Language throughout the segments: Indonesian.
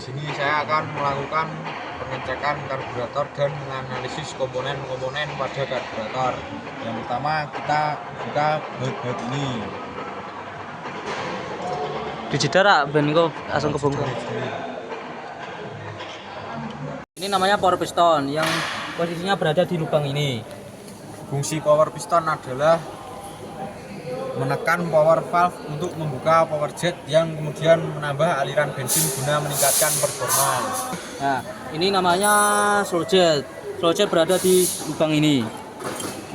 sini saya akan melakukan pengecekan karburator dan menganalisis komponen-komponen pada karburator. Yang pertama kita buka baut ini. Dijedar ben kok langsung kebongkar. Ini namanya power piston yang posisinya berada di lubang ini. Fungsi power piston adalah menekan power valve untuk membuka power jet yang kemudian menambah aliran bensin guna meningkatkan performa. Nah, ini namanya slow jet. Slow jet berada di lubang ini.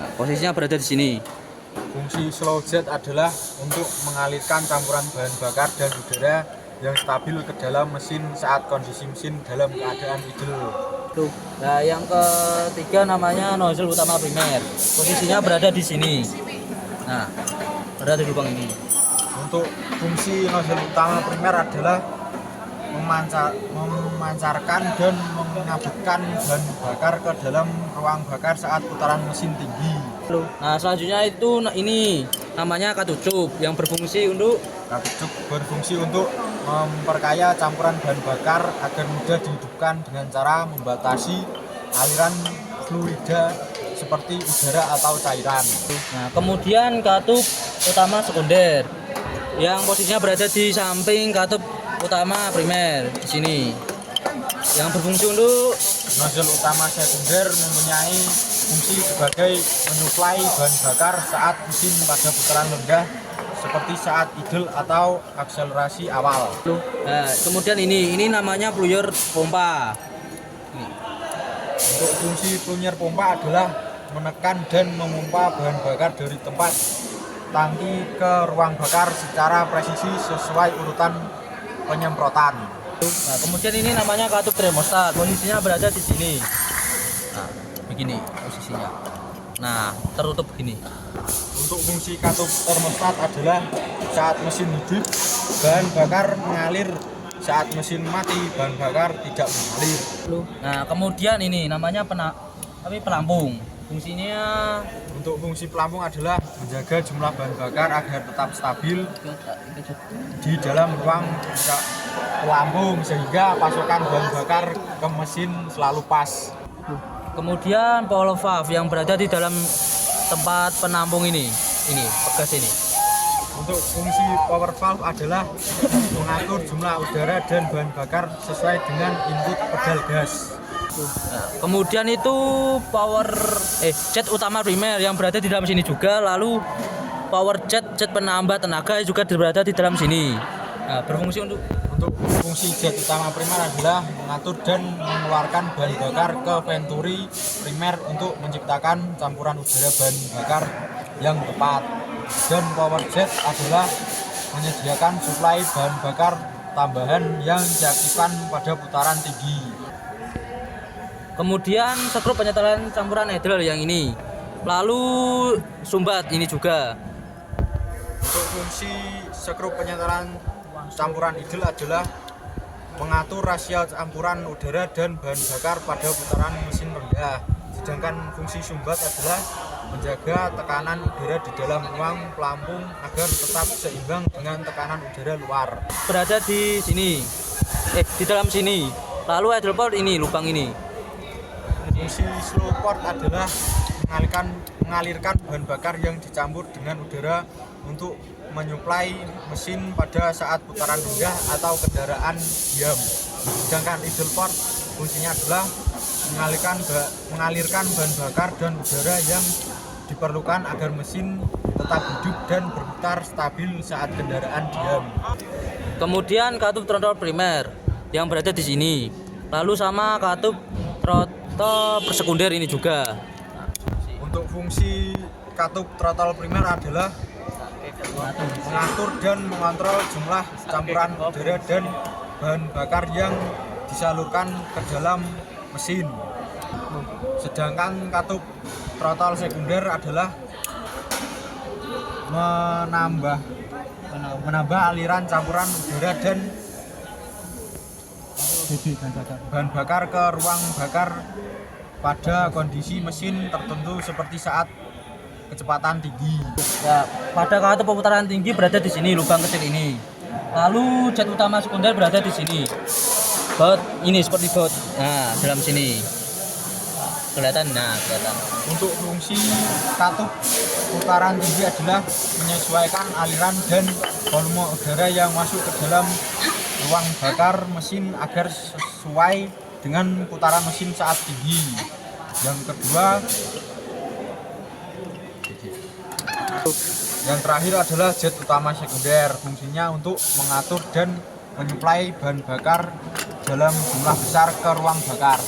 Nah, posisinya berada di sini. Fungsi slow jet adalah untuk mengalirkan campuran bahan bakar dan udara yang stabil ke dalam mesin saat kondisi mesin dalam keadaan idle. Tuh. Nah, yang ketiga namanya nozzle utama primer. Posisinya berada di sini. Nah, berada di lubang ini. Untuk fungsi nozzle utama primer adalah memancarkan dan mengabutkan bahan bakar ke dalam ruang bakar saat putaran mesin tinggi. Nah, selanjutnya itu ini namanya katucup yang berfungsi untuk memperkaya campuran bahan bakar agar mudah dihidupkan dengan cara membatasi aliran fluida seperti udara atau cairan. Nah, kemudian katup utama sekunder yang posisinya berada di samping katup utama primer di sini. Yang berfungsi untuk nozzle utama sekunder mempunyai fungsi sebagai menyuplai bahan bakar saat mesin pada putaran rendah seperti saat idle atau akselerasi awal. Nah, kemudian ini namanya pluyer pompa. Untuk fungsi plunger pompa adalah menekan dan memompa bahan bakar dari tempat tangki ke ruang bakar secara presisi sesuai urutan penyemprotan. Nah, kemudian ini namanya katup termostat. Posisinya berada di sini. Nah, begini posisinya. Nah, tertutup begini. Untuk fungsi katup termostat adalah saat mesin hidup bahan bakar mengalir, saat mesin mati bahan bakar tidak mengalir. Nah, kemudian ini namanya pelampung. Fungsinya untuk fungsi pelampung adalah menjaga jumlah bahan bakar agar tetap stabil di dalam ruang pelampung sehingga pasokan bahan bakar ke mesin selalu pas. Kemudian power valve yang berada di dalam tempat penampung ini pegas ini. Untuk fungsi power valve adalah mengatur jumlah udara dan bahan bakar sesuai dengan input pedal gas. Nah, kemudian itu jet utama primer yang berada di dalam sini juga, lalu power jet penambah tenaga juga berada di dalam sini. Nah, berfungsi untuk fungsi jet utama primer adalah mengatur dan mengeluarkan bahan bakar ke venturi primer untuk menciptakan campuran udara bahan bakar yang tepat. Dan power jet adalah menyediakan suplai bahan bakar tambahan yang diaktifkan pada putaran tinggi. Kemudian skrup penyetelan campuran idle yang ini. Lalu sumbat ini juga. Untuk fungsi skrup penyetelan campuran idle adalah mengatur rasio campuran udara dan bahan bakar pada putaran mesin rendah. Sedangkan fungsi sumbat adalah menjaga tekanan udara di dalam ruang pelampung agar tetap seimbang dengan tekanan udara luar. Berada di sini. Di dalam sini. Lalu idle port ini lubang ini. Fungsi slow port adalah mengalirkan bahan bakar yang dicampur dengan udara untuk menyuplai mesin pada saat putaran rendah atau kendaraan diam. Sedangkan idle port fungsinya adalah mengalirkan bahan bakar dan udara yang diperlukan agar mesin tetap hidup dan berputar stabil saat kendaraan diam. Kemudian katup throttle primer yang berada di sini. Lalu sama katup throttle sekunder ini juga. Untuk fungsi katup throttle primer adalah mengatur dan mengontrol jumlah campuran udara dan bahan bakar yang disalurkan ke dalam mesin. Sedangkan katup throttle sekunder adalah menambah aliran campuran udara dan bahan bakar ke ruang bakar pada kondisi mesin tertentu seperti saat kecepatan tinggi. Ya, pada katup pemutaran tinggi berada di sini lubang kecil ini. Lalu jet utama sekunder berada di sini. baut ini seperti baut. Nah, dalam sini. Kelihatan. Untuk fungsi katup putaran tinggi adalah menyesuaikan aliran dan volume udara yang masuk ke dalam ruang bakar mesin agar sesuai dengan putaran mesin saat tinggi. Yang kedua, yang terakhir adalah jet utama sekunder. Fungsinya untuk mengatur dan menyuplai bahan bakar dalam jumlah besar ke ruang bakar.